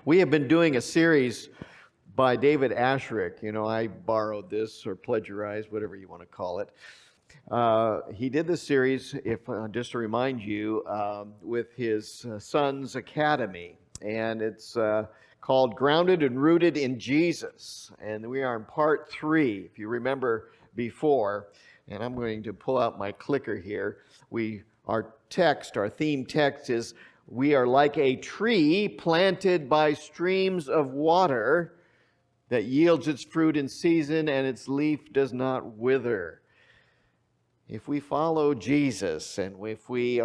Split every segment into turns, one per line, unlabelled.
We have been doing a series by David Asherick. You know, I borrowed this or plagiarized, whatever you want to call it. He did this series, just to remind you, with his son's academy, and it's called Grounded and Rooted in Jesus. And we are in part 3, if you remember before. And I'm going to pull out my clicker here. Our theme text is, we are like a tree planted by streams of water that yields its fruit in season and its leaf does not wither. If we follow Jesus and if we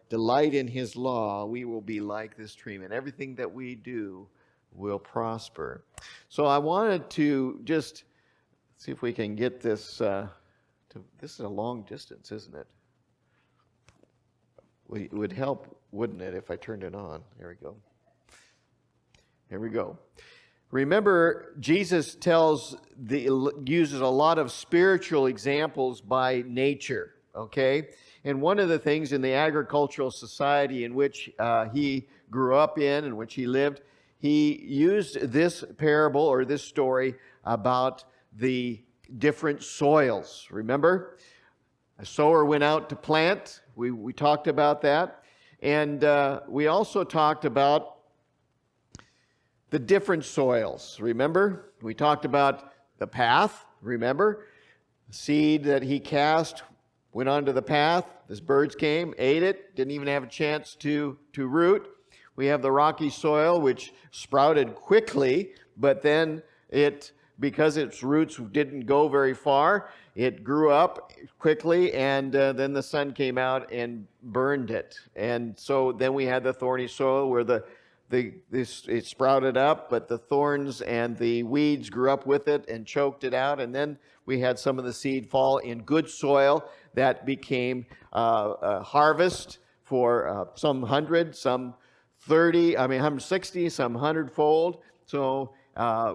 delight in His law, we will be like this tree, and everything that we do will prosper. So I wanted to just see if we can get this. This is a long distance, isn't it? It would help, wouldn't it, if I turned it on? There we go. There we go. Remember, Jesus uses a lot of spiritual examples by nature, okay? And one of the things in the agricultural society in which he grew up in which he lived, he used this parable or this story about the different soils. Remember? A sower went out to plant. We talked about that. And we also talked about the different soils. Remember? We talked about the path. Remember? The seed that he cast went onto the path. These birds came, ate it, didn't even have a chance to root. We have the rocky soil, which sprouted quickly, but then because its roots didn't go very far, it grew up quickly, and then the sun came out and burned it. And so then we had the thorny soil where it sprouted up, but the thorns and the weeds grew up with it and choked it out. And then we had some of the seed fall in good soil that became a harvest for some 100, some 160, some 100-fold. So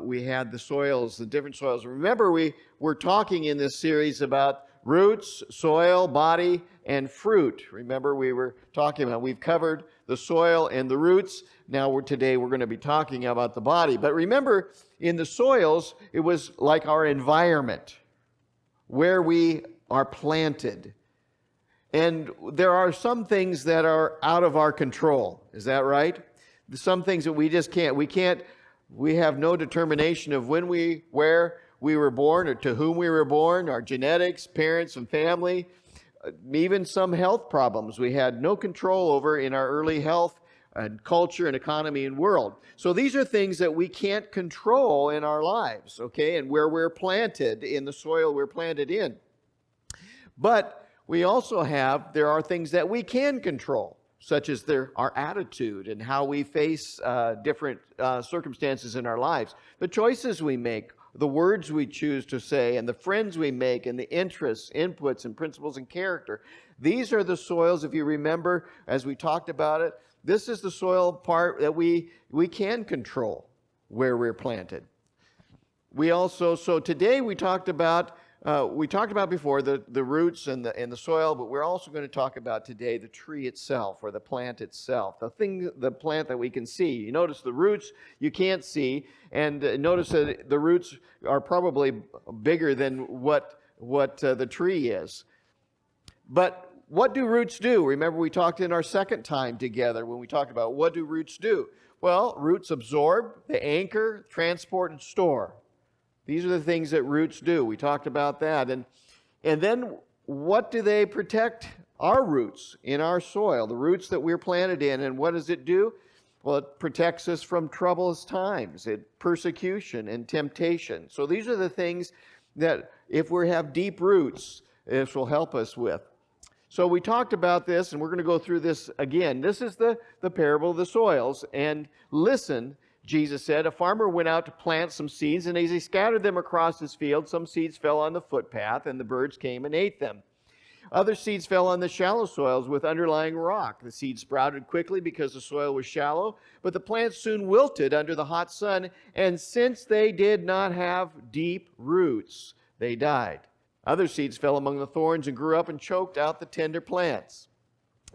we had the different soils. Remember, we were talking in this series about roots, soil, body, and fruit. Remember, we were talking about, we've covered the soil and the roots. Now today we're going to be talking about the body. But remember, in the soils, it was like our environment, where we are planted. And there are some things that are out of our control. Is that right? Some things that we just can't. We have no determination of where we were born or to whom we were born, our genetics, parents and family, even some health problems we had no control over in our early health and culture and economy and world. So these are things that we can't control in our lives, okay, and where we're planted, in the soil we're planted in. But we also there are things that we can control, such as our attitude and how we face different circumstances in our lives, the choices we make, the words we choose to say, and the friends we make, and the interests, inputs, and principles and character. These are the soils, if you remember, as we talked about it, this is the soil part that we can control where we're planted. So today we talked about before the roots and the soil, but we're also going to talk about today the tree itself, or the plant itself, the plant that we can see. You notice the roots you can't see, and notice that the roots are probably bigger than what the tree is. But what do roots do? Remember, we talked in our second time together when we talked about what do roots do? Well, roots absorb, they anchor, transport, and store. These are the things that roots do. We talked about that. And then what do they protect our roots in our soil, the roots that we're planted in? And what does it do? Well, it protects us from troublous times, persecution and temptation. So these are the things that if we have deep roots, this will help us with. So we talked about this, and we're going to go through this again. This is the parable of the soils. And listen, Jesus said, a farmer went out to plant some seeds, and as he scattered them across his field, some seeds fell on the footpath, and the birds came and ate them. Other seeds fell on the shallow soils with underlying rock. The seeds sprouted quickly because the soil was shallow, but the plants soon wilted under the hot sun, and since they did not have deep roots, they died. Other seeds fell among the thorns and grew up and choked out the tender plants.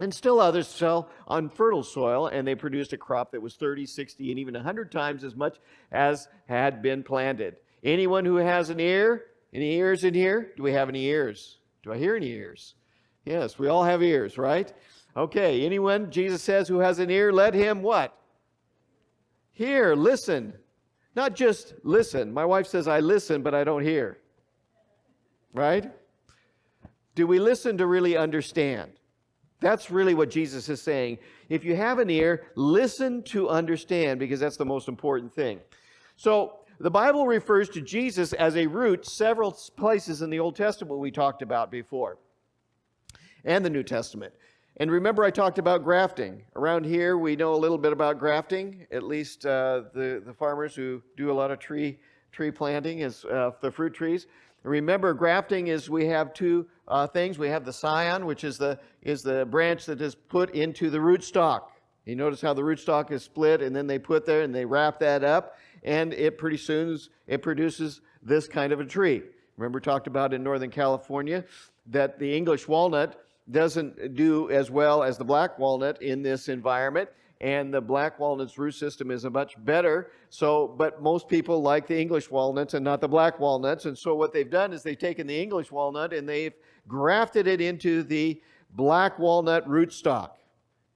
And still others fell on fertile soil, and they produced a crop that was 30, 60, and even 100 times as much as had been planted. Anyone who has an ear? Any ears in here? Do we have any ears? Do I hear any ears? Yes, we all have ears, right? Okay, anyone, Jesus says, who has an ear, let him what? Hear, listen. Not just listen. My wife says, I listen, but I don't hear. Right? Do we listen to really understand? That's really what Jesus is saying. If you have an ear, listen to understand, because that's the most important thing. So the Bible refers to Jesus as a root several places in the Old Testament we talked about before, and the New Testament. And remember, I talked about grafting. Around here, we know a little bit about grafting, at least the farmers who do a lot of tree planting, is the fruit trees. Remember, grafting is, we have two things. We have the scion, which is the branch that is put into the rootstock. You notice how the rootstock is split, and then they put there and they wrap that up, and it produces this kind of a tree. Remember, talked about in Northern California that the English walnut doesn't do as well as the black walnut in this environment, and the black walnut's root system is a much better. But most people like the English walnuts and not the black walnuts, and so what they've done is they've taken the English walnut and they've grafted it into the black walnut rootstock,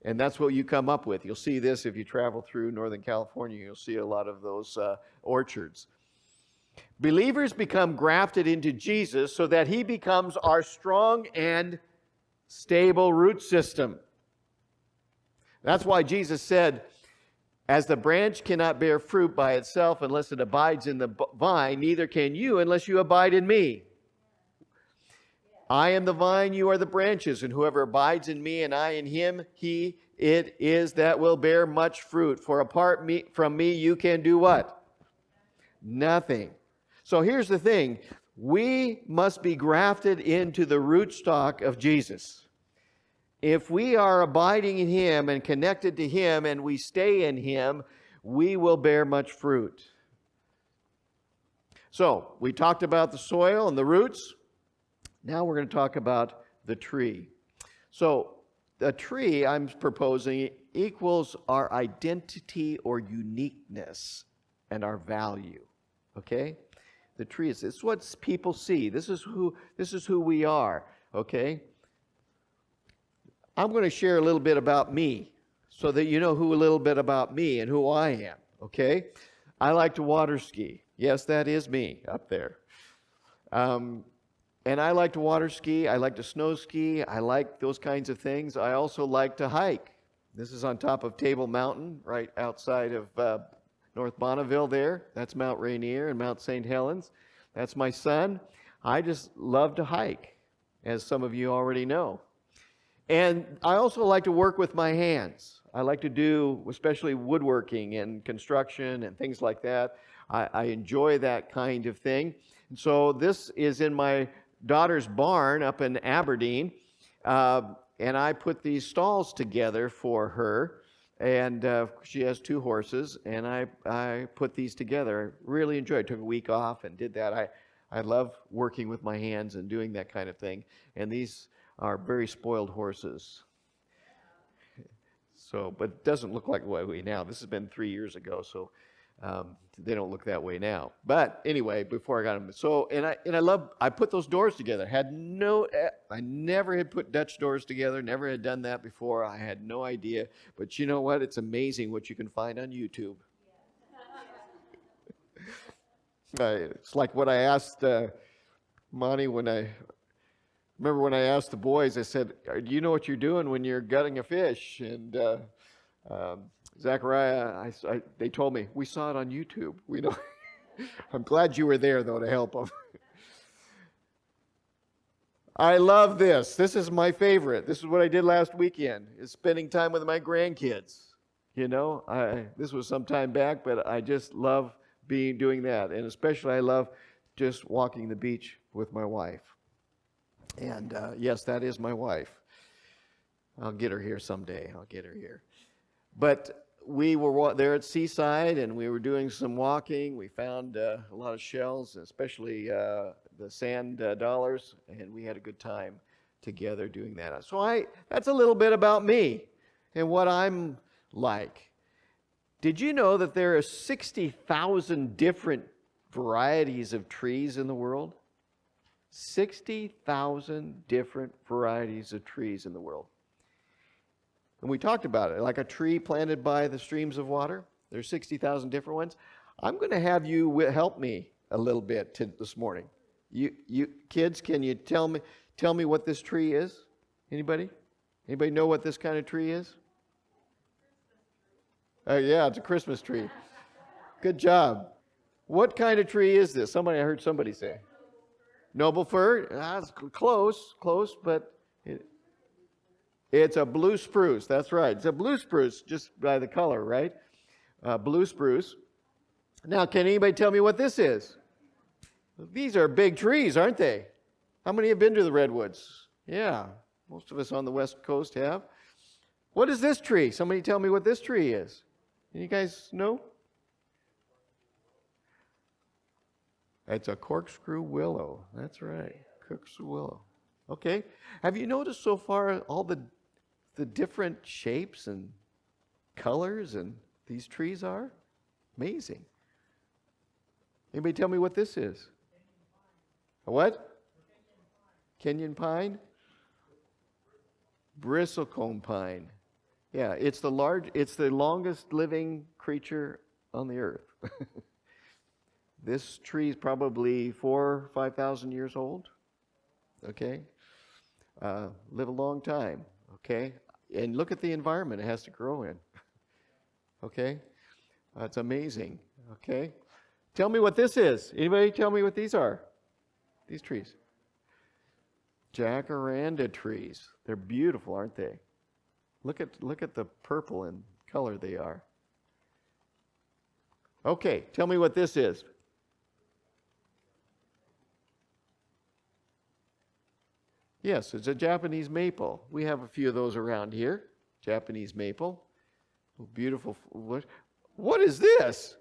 and that's what you come up with. You'll see this if you travel through Northern California. You'll see a lot of those orchards. Believers become grafted into Jesus so that he becomes our strong and stable root system. That's why Jesus said, as the branch cannot bear fruit by itself unless it abides in the vine, neither can you unless you abide in me. I am the vine, you are the branches, and whoever abides in me and I in him, it is that will bear much fruit. For apart from me, you can do what? Nothing. So here's the thing. We must be grafted into the rootstock of Jesus. If we are abiding in him and connected to him and we stay in him, we will bear much fruit. So, we talked about the soil and the roots. Now we're going to talk about the tree. So, the tree, I'm proposing, equals our identity or uniqueness and our value. Okay? The tree is, it's what people see. This is who we are. Okay? I'm going to share a little bit about me so that you know a little bit about me and who I am. Okay? I like to water ski. Yes, that is me up there. And I like to water ski. I like to snow ski. I like those kinds of things. I also like to hike. This is on top of Table Mountain, right outside of North Bonneville there. That's Mount Rainier and Mount St. Helens. That's my son. I just love to hike, as some of you already know. And I also like to work with my hands. I like to do, especially woodworking and construction and things like that. I enjoy that kind of thing. And so this is in my daughter's barn up in Aberdeen. And I put these stalls together for her. And she has 2 horses, and I put these together. I really enjoyed it. Took a week off and did that. I love working with my hands and doing that kind of thing. And these are very spoiled horses. So, but it doesn't look like that way now. This has been 3 years ago, so they don't look that way now. But anyway, before I got them, so I put those doors together. I never had put Dutch doors together. Never had done that before. I had no idea. But you know what? It's amazing what you can find on YouTube. It's like what I asked Monty when I asked the boys. I said, "Do you know what you're doing when you're gutting a fish?" And Zachariah, they told me, "We saw it on YouTube." We know. I'm glad you were there, though, to help them. I love this. This is my favorite. This is what I did last weekend, is spending time with my grandkids. This was some time back, but I just love doing that. And especially I love just walking the beach with my wife. And yes, that is my wife. I'll get her here someday. But we were there at Seaside, and we were doing some walking. We found a lot of shells, especially the sand dollars, and we had a good time together doing that. So that's a little bit about me and what I'm like. Did you know that there are 60,000 different varieties of trees in the world? 60,000 different varieties of trees in the world. And we talked about it, like a tree planted by the streams of water. There's 60,000 different ones. I'm going to have you help me a little bit this morning. You kids, can you tell me what this tree is? Anybody? Anybody know what this kind of tree is? Yeah, it's a Christmas tree. Good job. What kind of tree is this? I heard somebody say. Noble fir? That's close, but it's a blue spruce. That's right. It's a blue spruce just by the color, right? Blue spruce. Now, can anybody tell me what this is? These are big trees, aren't they? How many have been to the redwoods? Yeah, most of us on the West Coast have. What is this tree? Somebody tell me what this tree is. You guys know? It's a corkscrew willow. That's right, corkscrew willow. Okay. Have you noticed so far all the different shapes and colors and these trees are? Amazing. Anybody tell me what this is? A what? Kenyan pine? Bristlecone pine. Yeah, it's the longest living creature on the earth. This tree is probably 4,000 or 5,000 years old. Okay? Live a long time. Okay? And look at the environment it has to grow in. Okay? It's amazing. Okay? Tell me what this is. Anybody tell me what these are? These trees. Jacaranda trees. They're beautiful, aren't they? Look at the purple and color they are. Okay, tell me what this is. Yes, it's a Japanese maple. We have a few of those around here. Japanese maple. Beautiful. What is this?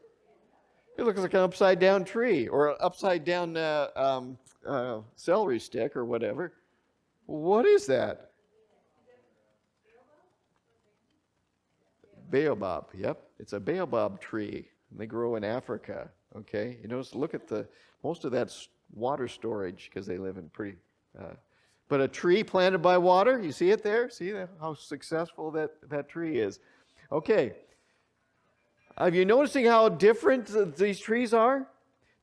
It looks like an upside down tree or an upside down celery stick or whatever. What is that? Baobab. Yep, it's a baobab tree. And they grow in Africa. Okay, you notice. Look at most of that's water storage because they live in pretty. But a tree planted by water. You see it there? See how successful that tree is. Okay. Have you noticing how different these trees are?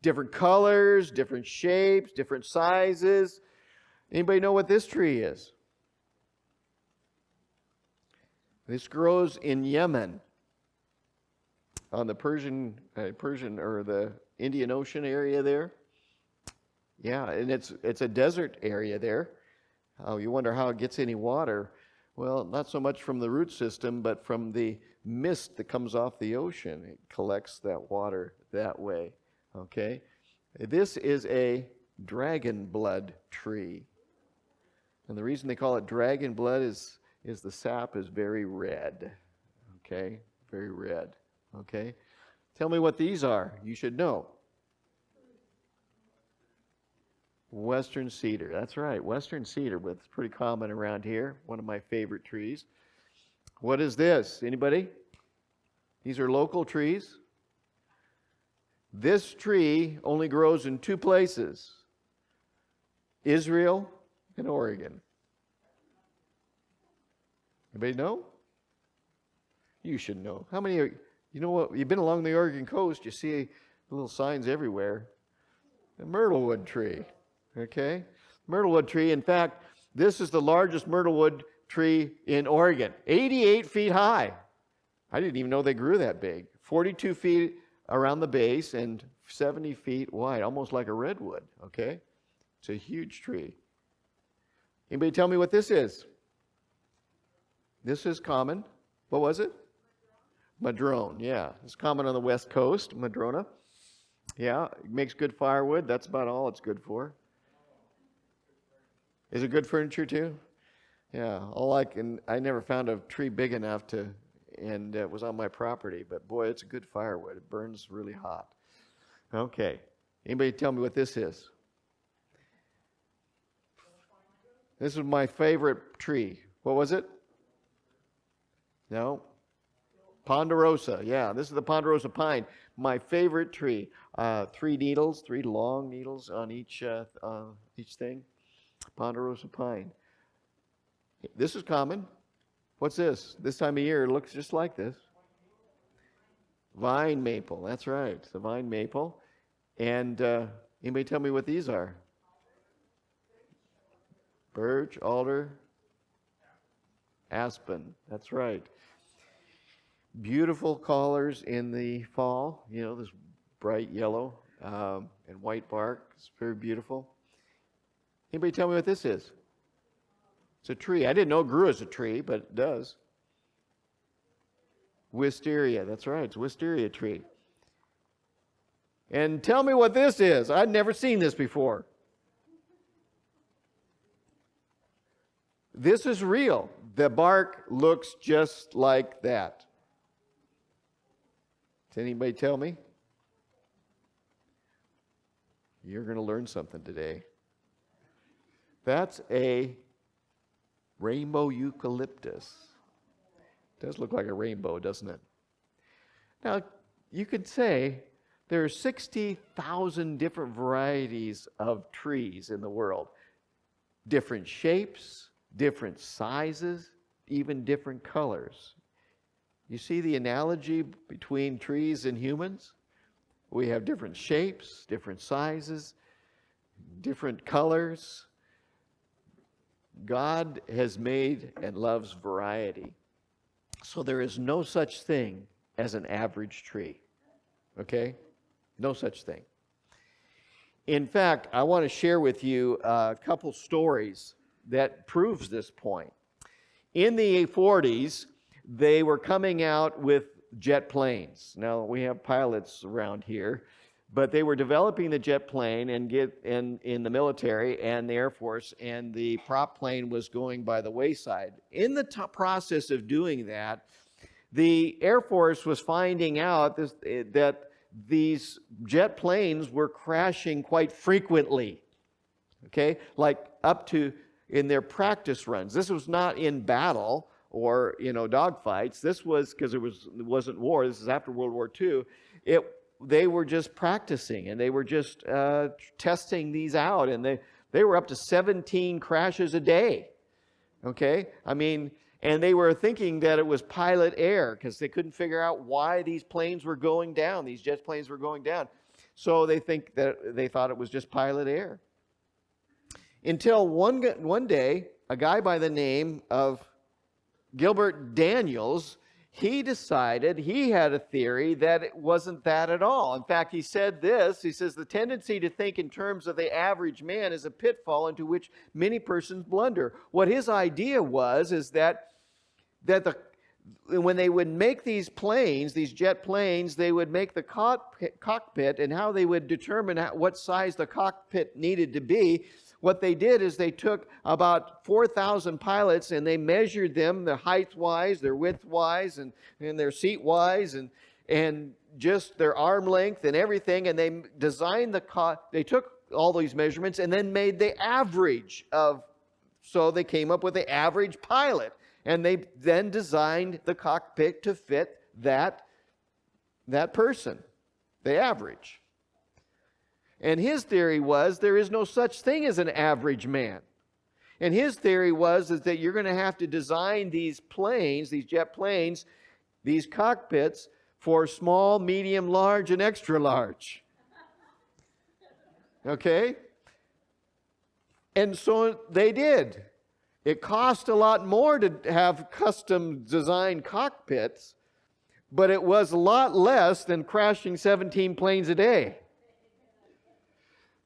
Different colors, different shapes, different sizes. Anybody know what this tree is? This grows in Yemen, on the Persian or the Indian Ocean area there. Yeah, and it's a desert area there. Oh, you wonder how it gets any water. Well, not so much from the root system, but from the mist that comes off the ocean. It collects that water that way. Okay? This is a dragon blood tree. And the reason they call it dragon blood is the sap is very red. Okay? Very red. Okay? Tell me what these are. You should know. Western cedar. That's right. Western cedar. It's pretty common around here. One of my favorite trees. What is this? Anybody? These are local trees. This tree only grows in two places. Israel and Oregon. Anybody know? You should know. How many are, you know what? You've been along the Oregon coast, you see little signs everywhere. A myrtlewood tree. Okay? Myrtlewood tree. In fact, this is the largest myrtlewood tree in Oregon. 88 feet high. I didn't even know they grew that big. 42 feet around the base and 70 feet wide, almost like a redwood. Okay? It's a huge tree. Anybody tell me what this is? This is common. What was it? Madrone, yeah. It's common on the West Coast, madrona. Yeah, it makes good firewood. That's about all it's good for. Is it good furniture too? Yeah, I never found a tree big enough and it was on my property, but boy, it's a good firewood. It burns really hot. Okay, anybody tell me what this is? This is my favorite tree. What was it? No? Ponderosa. Yeah, this is the ponderosa pine. My favorite tree. Three long needles on each thing. Ponderosa pine. This is common. What's this? This time of year it looks just like this. Vine maple. That's right. It's a vine maple. And anybody tell me what these are? Birch, alder, aspen. That's right. Beautiful colors in the fall. You know, this bright yellow and white bark. It's very beautiful. Anybody tell me what this is? It's a tree. I didn't know it grew as a tree, but it does. Wisteria. That's right. It's a wisteria tree. And tell me what this is. I'd never seen this before. This is real. The bark looks just like that. Does anybody tell me? You're going to learn something today. That's a rainbow eucalyptus. Does look like a rainbow, doesn't it? Now, you could say there are 60,000 different varieties of trees in the world. Different shapes, different sizes, even different colors. You see the analogy between trees and humans? We have different shapes, different sizes, different colors. God has made and loves variety. So there is no such thing as an average tree. Okay? No such thing. In fact, I want to share with you a couple stories that proves this point. In the 40s, they were coming out with jet planes. Now, we have pilots around here, but they were developing the jet plane and in the military and the Air Force, and the prop plane was going by the wayside. In the process of doing that, the Air Force was finding out that these jet planes were crashing quite frequently. Okay? Like up to in their practice runs. This was not in battle or, dogfights. This was because it wasn't war. This is after World War II. They were just practicing, and they were just testing these out, and they were up to 17 crashes a day. Okay? And they were thinking that it was pilot error because they couldn't figure out why these planes were going down, these jet planes were going down. So they thought it was just pilot error. Until one day, a guy by the name of Gilbert Daniels, he decided, he had a theory that it wasn't that at all. In fact, he said this, he says, the tendency to think in terms of the average man is a pitfall into which many persons blunder. What his idea is that when they would make these planes, these jet planes, they would make the cockpit, and how they would determine what size the cockpit needed to be. What they did is they took about 4,000 pilots and they measured them, their height-wise, their width-wise, and their seat-wise, and just their arm length and everything, and they designed they took all these measurements and then made the average so they came up with the average pilot. And they then designed the cockpit to fit that person, the average. And his theory was there is no such thing as an average man. And his theory is that you're going to have to design these planes, these jet planes, these cockpits for small, medium, large, and extra large. Okay? And so they did. It cost a lot more to have custom designed cockpits, but it was a lot less than crashing 17 planes a day.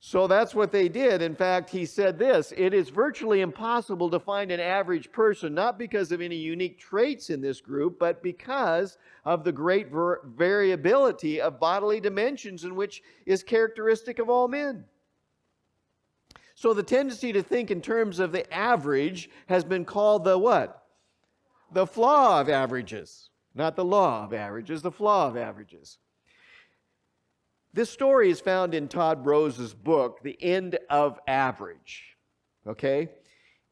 So that's what they did. In fact, he said this, it is virtually impossible to find an average person, not because of any unique traits in this group, but because of the great variability of bodily dimensions in which is characteristic of all men. So the tendency to think in terms of the average has been called the what? The flaw of averages. Not the law of averages, the flaw of averages. This story is found in Todd Rose's book, The End of Average. Okay?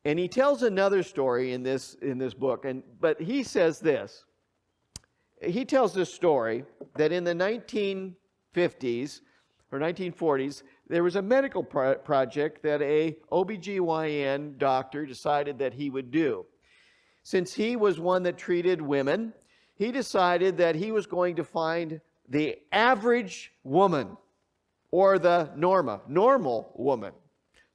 And he tells another story in this book, but he says this. He tells this story that in the 1950s or 1940s, there was a medical project that a OBGYN doctor decided that he would do. Since he was one that treated women, he decided that he was going to find the average woman, or the normal woman.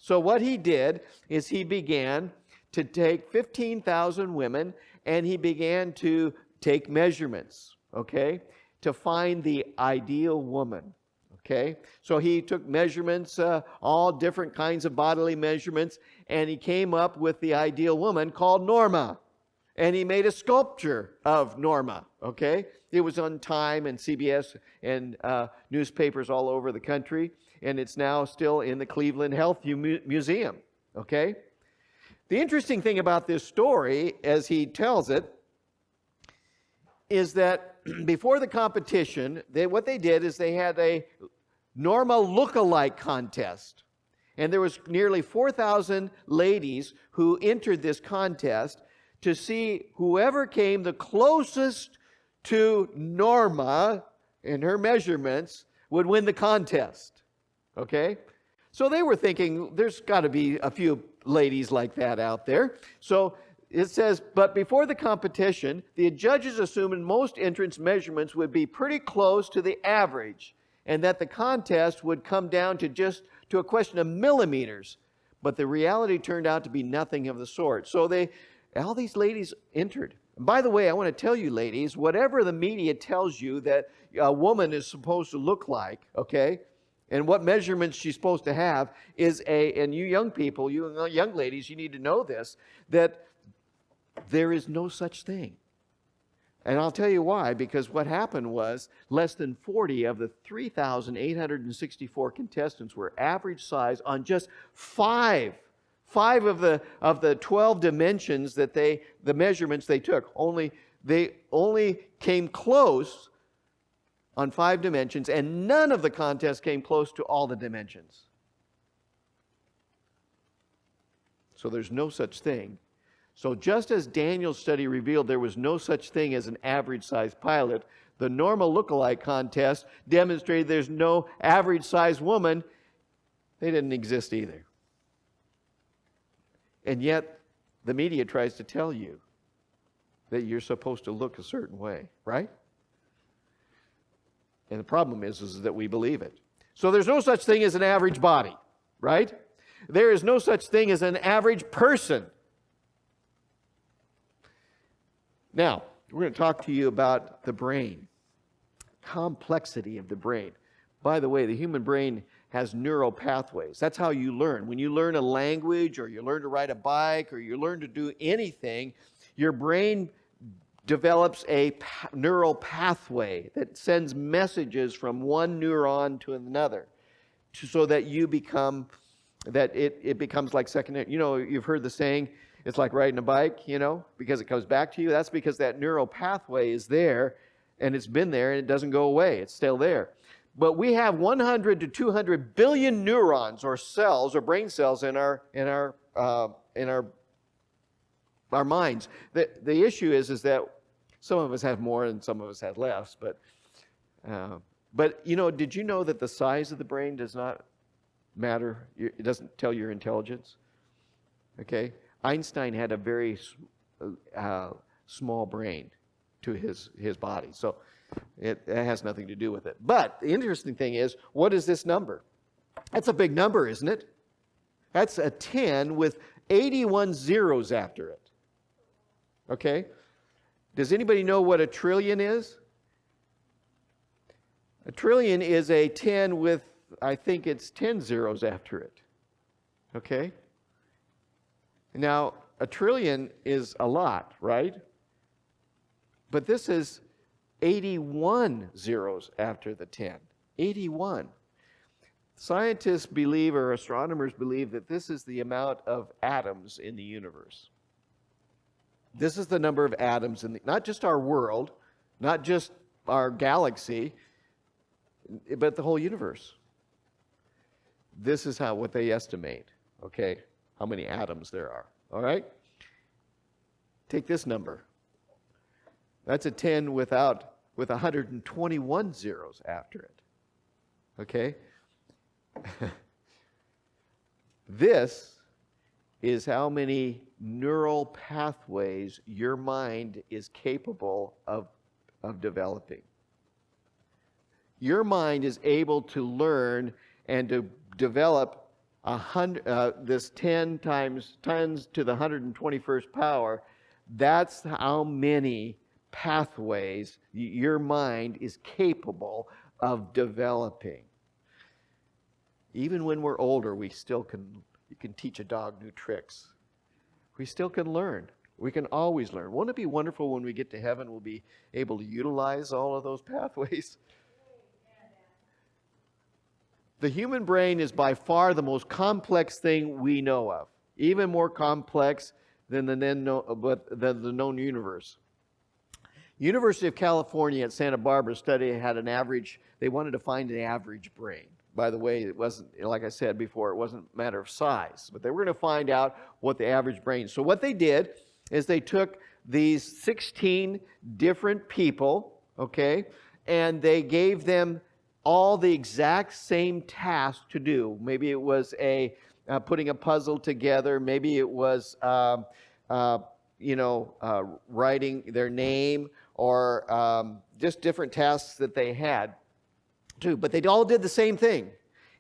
So what he did is he began to take 15,000 women, and he began to take measurements, okay, to find the ideal woman, okay? So he took measurements, all different kinds of bodily measurements, and he came up with the ideal woman called Norma. And he made a sculpture of Norma, okay? It was on Time and CBS and newspapers all over the country, and it's now still in the Cleveland Health Museum, okay? The interesting thing about this story, as he tells it, is that before the competition, what they did is they had a Norma look-alike contest. And there was nearly 4,000 ladies who entered this contest to see whoever came the closest to Norma in her measurements would win the contest. Okay? So they were thinking, there's got to be a few ladies like that out there. So it says, but before the competition, the judges assumed most entrance measurements would be pretty close to the average, and that the contest would come down to a question of millimeters. But the reality turned out to be nothing of the sort. So all these ladies entered. And by the way, I want to tell you, ladies, whatever the media tells you that a woman is supposed to look like, okay, and what measurements she's supposed to have and you young people, you young ladies, you need to know this, that there is no such thing. And I'll tell you why, because what happened was less than 40 of the 3,864 contestants were average size on just five of the 12 dimensions that the measurements they took. They only came close on 5 dimensions, and none of the contests came close to all the dimensions. So there's no such thing. So just as Daniel's study revealed there was no such thing as an average-sized pilot, the Norma lookalike contest demonstrated there's no average-sized woman. They didn't exist either. And yet, the media tries to tell you that you're supposed to look a certain way, right? And the problem is that we believe it. So there's no such thing as an average body, right? There is no such thing as an average person. Now, we're going to talk to you about the brain, complexity of the brain. By the way, the human brain has neural pathways. That's how you learn. When you learn a language, or you learn to ride a bike, or you learn to do anything, your brain develops a neural pathway that sends messages from one neuron to another, so that it becomes like secondary. You know, you've heard the saying, it's like riding a bike, because it comes back to you. That's because that neural pathway is there, and it's been there, and it doesn't go away. It's still there. But we have 100 to 200 billion neurons, or cells, or brain cells in our minds. The issue is that some of us have more and some of us have less. But did you know that the size of the brain does not matter? It doesn't tell your intelligence. Okay. Einstein had a very small brain to his body, so it has nothing to do with it. But the interesting thing is, what is this number? That's a big number, isn't it? That's a 10 with 81 zeros after it. Okay? Does anybody know what a trillion is? A trillion is a 10 with, I think it's 10 zeros after it. Okay? Now, a trillion is a lot, right? But this is 81 zeros after the 10. 81. Scientists believe, or astronomers believe, that this is the amount of atoms in the universe. This is the number of atoms in not just our world, not just our galaxy, but the whole universe. This is what they estimate, okay, how many atoms there are, All right? Take this number. That's a 10 with 121 zeros after it. Okay? This is how many neural pathways your mind is capable of developing. Your mind is able to learn and to develop this 10 times 10 to the 121st power. That's how many pathways your mind is capable of developing. Even when we're older, you can teach a dog new tricks. We still can learn. We can always learn. Won't it be wonderful when we get to heaven, we'll be able to utilize all of those pathways? The human brain is by far the most complex thing we know of, even more complex than the known universe. University of California at Santa Barbara study had they wanted to find an average brain. By the way, it wasn't, like I said before, it wasn't a matter of size, but they were going to find out what the average brain. So what they did is they took these 16 different people, okay, and they gave them all the exact same task to do. Maybe it was putting a puzzle together. Maybe it was writing their name, or just different tasks that they had to. But they all did the same thing.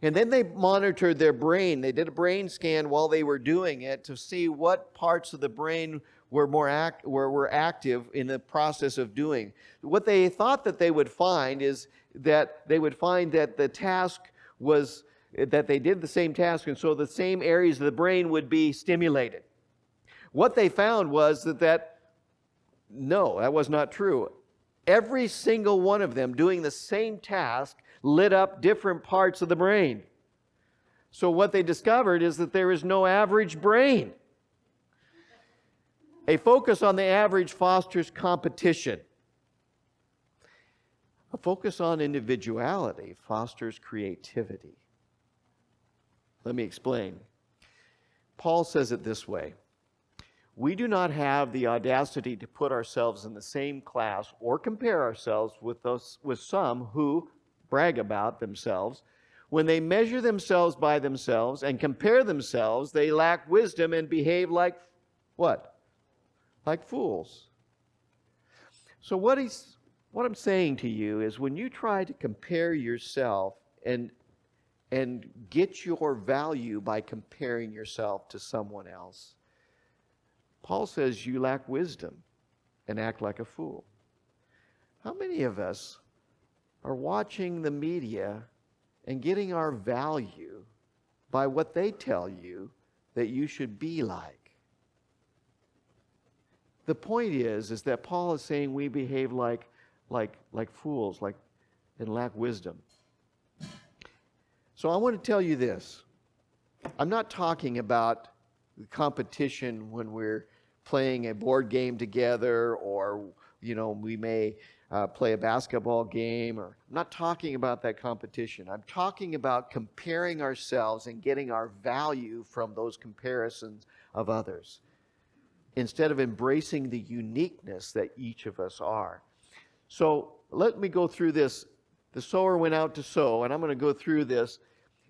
And then they monitored their brain. They did a brain scan while they were doing it to see what parts of the brain were active in the process of doing. What they thought that they would find is that they would find that the task was that they did the same task, and so the same areas of the brain would be stimulated. What they found was that was not true. Every single one of them doing the same task lit up different parts of the brain. So what they discovered is that there is no average brain. A focus on the average fosters competition. A focus on individuality fosters creativity. Let me explain. Paul says it this way: we do not have the audacity to put ourselves in the same class or compare ourselves with some who brag about themselves. When they measure themselves by themselves and compare themselves, they lack wisdom and behave like what? Like fools. So what I'm saying to you is, when you try to compare yourself and get your value by comparing yourself to someone else, Paul says you lack wisdom and act like a fool. How many of us are watching the media and getting our value by what they tell you that you should be like? The point is that Paul is saying we behave like fools, and lack wisdom. So I want to tell you this. I'm not talking about the competition when we're playing a board game together, or we may play a basketball game. Or I'm not talking about that competition. I'm talking about comparing ourselves and getting our value from those comparisons of others, instead of embracing the uniqueness that each of us are. So let me go through this. The sower went out to sow, and I'm going to go through this.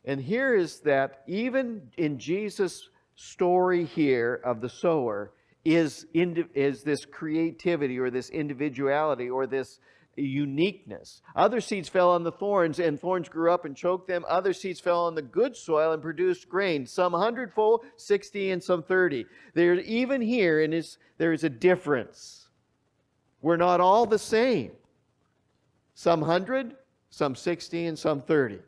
And here is that even in Jesus' story here of the sower is this creativity, or this individuality, or this uniqueness. Other seeds fell on the thorns, and thorns grew up and choked them. Other seeds fell on the good soil and produced grain, some 100-fold, 60, and some 30. Even here, there is a difference. We're not all the same. Some 100, some 60, and some 30.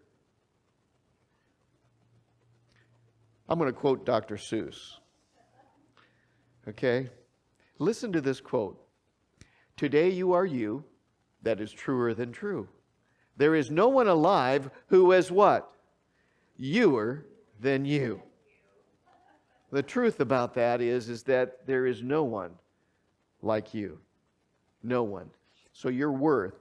I'm going to quote Dr. Seuss. Okay? Listen to this quote. Today you are you, that is truer than true. There is no one alive who is what? Youer than you. The truth about that is that there is no one like you. No one. So your worth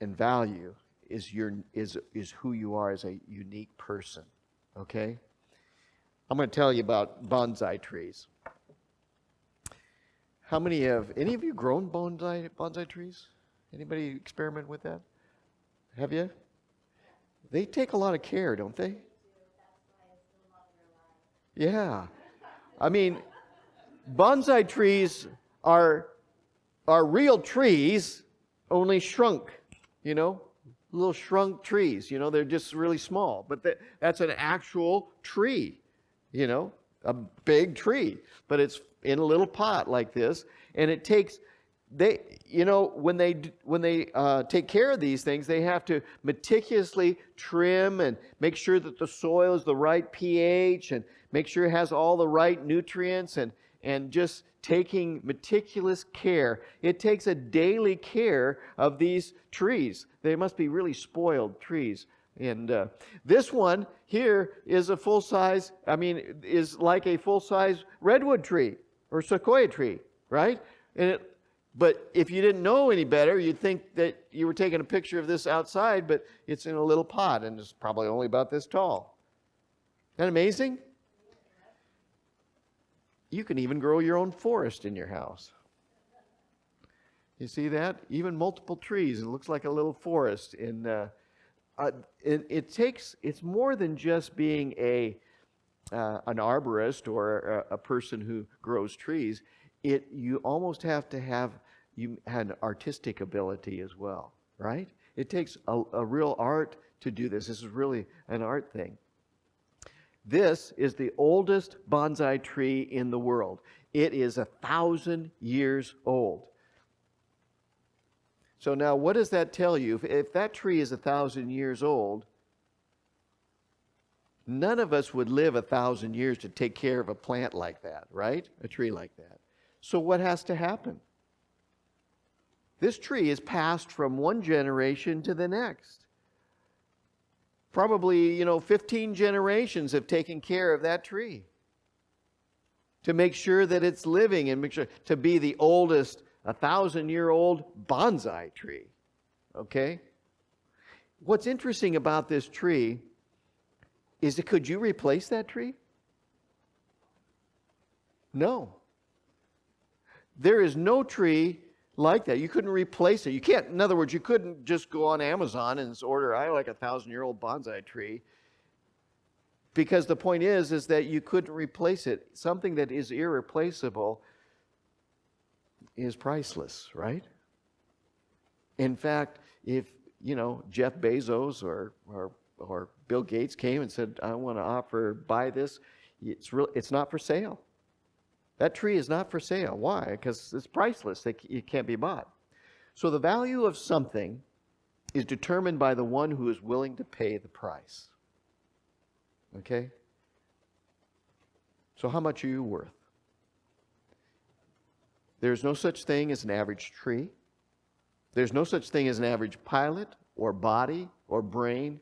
and value is who you are as a unique person. Okay? I'm going to tell you about bonsai trees. Any of you grown bonsai trees? Anybody experiment with that? Have you? They take a lot of care, don't they? Yeah. I mean, bonsai trees are real trees, only shrunk, little shrunk trees. They're just really small. But that's an actual tree, a big tree. But it's in a little pot like this. And it takes, when they take care of these things, they have to meticulously trim and make sure that the soil is the right pH and make sure it has all the right nutrients and just taking meticulous care. It takes a daily care of these trees. They must be really spoiled trees. And this one here is is like a full-size redwood tree or sequoia tree, right? But if you didn't know any better, you'd think that you were taking a picture of this outside, but it's in a little pot and it's probably only about this tall. Isn't that amazing? You can even grow your own forest in your house. You see that? Even multiple trees. It looks like a little forest. It's more than just being an arborist or a person who grows trees. You almost have to have an artistic ability as well, right? It takes a real art to do this. This is really an art thing. This is the oldest bonsai tree in the world. It is 1,000 years old. So now what does that tell you? If that tree is 1,000 years old, none of us would live 1,000 years to take care of a plant like that, right? A tree like that. So what has to happen? This tree is passed from one generation to the next. Probably, 15 generations have taken care of that tree to make sure that it's living and make sure to be the oldest 1,000-year-old bonsai tree. Okay? What's interesting about this tree is that could you replace that tree? No. There is no tree like that. You couldn't replace it. You can't, in other words, you couldn't just go on Amazon and order, I like a 1,000-year-old bonsai tree. Because the point is that you couldn't replace it. Something that is irreplaceable is priceless, right? In fact, if, Jeff Bezos or Bill Gates came and said, I want to buy this, it's not for sale. That tree is not for sale. Why? Because it's priceless. It can't be bought. So the value of something is determined by the one who is willing to pay the price. Okay? So how much are you worth? There's no such thing as an average tree. There's no such thing as an average pilot or body or brain.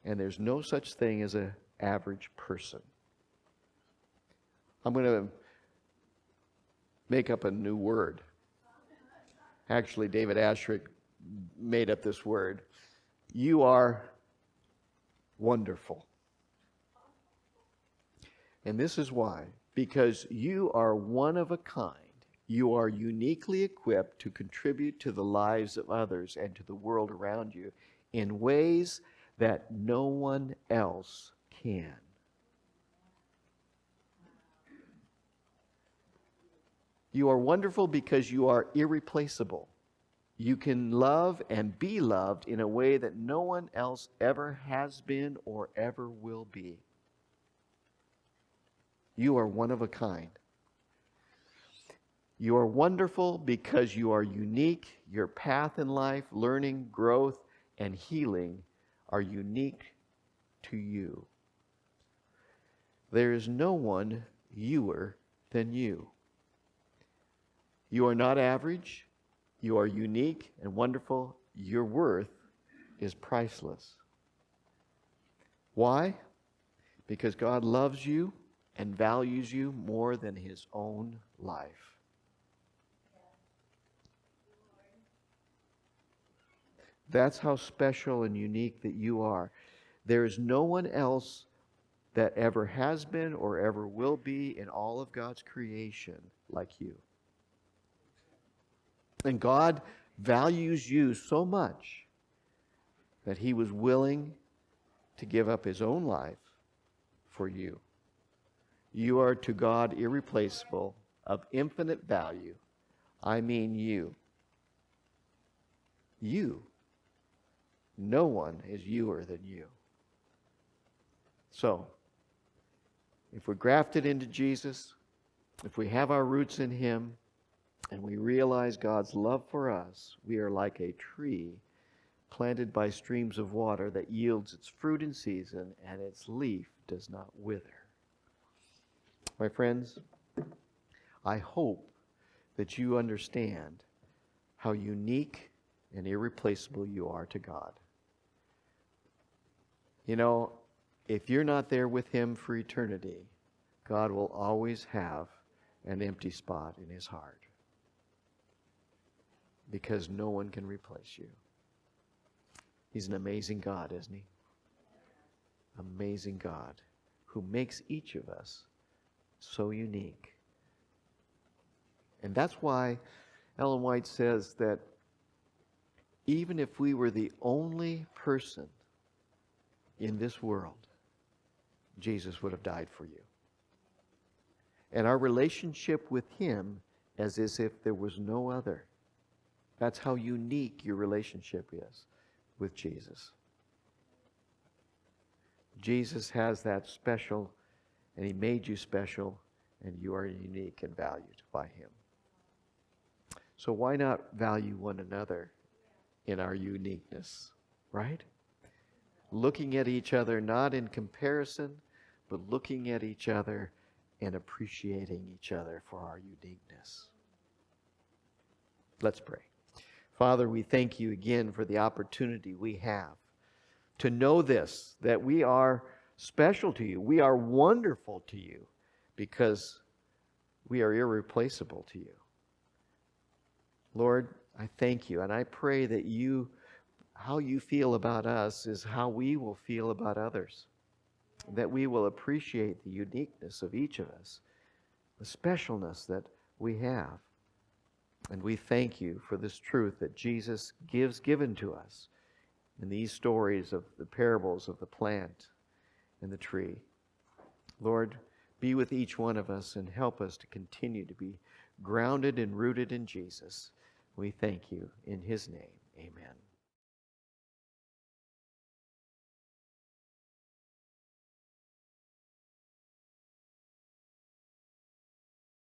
And there's no such thing as an average person. I'm going to make up a new word. Actually, David Ashrick made up this word. You are wonderful. And this is why. Because you are one of a kind. You are uniquely equipped to contribute to the lives of others and to the world around you in ways that no one else can. You are wonderful because you are irreplaceable. You can love and be loved in a way that no one else ever has been or ever will be. You are one of a kind. You are wonderful because you are unique. Your path in life, learning, growth, and healing are unique to you. There is no one youer than you. You are not average. You are unique and wonderful. Your worth is priceless. Why? Because God loves you and values you more than His own life. That's how special and unique that you are. There is no one else that ever has been or ever will be in all of God's creation like you. And God values you so much that He was willing to give up His own life for you. You are to God irreplaceable, of infinite value. I mean you. You. No one is youer than you. So, if we're grafted into Jesus, if we have our roots in Him, and we realize God's love for us, we are like a tree planted by streams of water that yields its fruit in season, and its leaf does not wither. My friends, I hope that you understand how unique and irreplaceable you are to God. You know, if you're not there with Him for eternity, God will always have an empty spot in His heart. Because no one can replace you. He's an amazing God, isn't He? Amazing God who makes each of us so unique. And that's why Ellen White says that even if we were the only person in this world, Jesus would have died for you. And our relationship with Him is as if there was no other. That's how unique your relationship is with Jesus. Jesus has that special, and He made you special, and you are unique and valued by Him. So why not value one another in our uniqueness, right? Looking at each other not in comparison, but looking at each other and appreciating each other for our uniqueness. Let's pray. Father, we thank You again for the opportunity we have to know this, that we are special to You. We are wonderful to You because we are irreplaceable to You. Lord, I thank You, and I pray that how You feel about us is how we will feel about others. That we will appreciate the uniqueness of each of us, the specialness that we have. And we thank You for this truth that Jesus given to us in these stories of the parables of the plant and the tree. Lord, be with each one of us and help us to continue to be grounded and rooted in Jesus. We thank You in His name. Amen.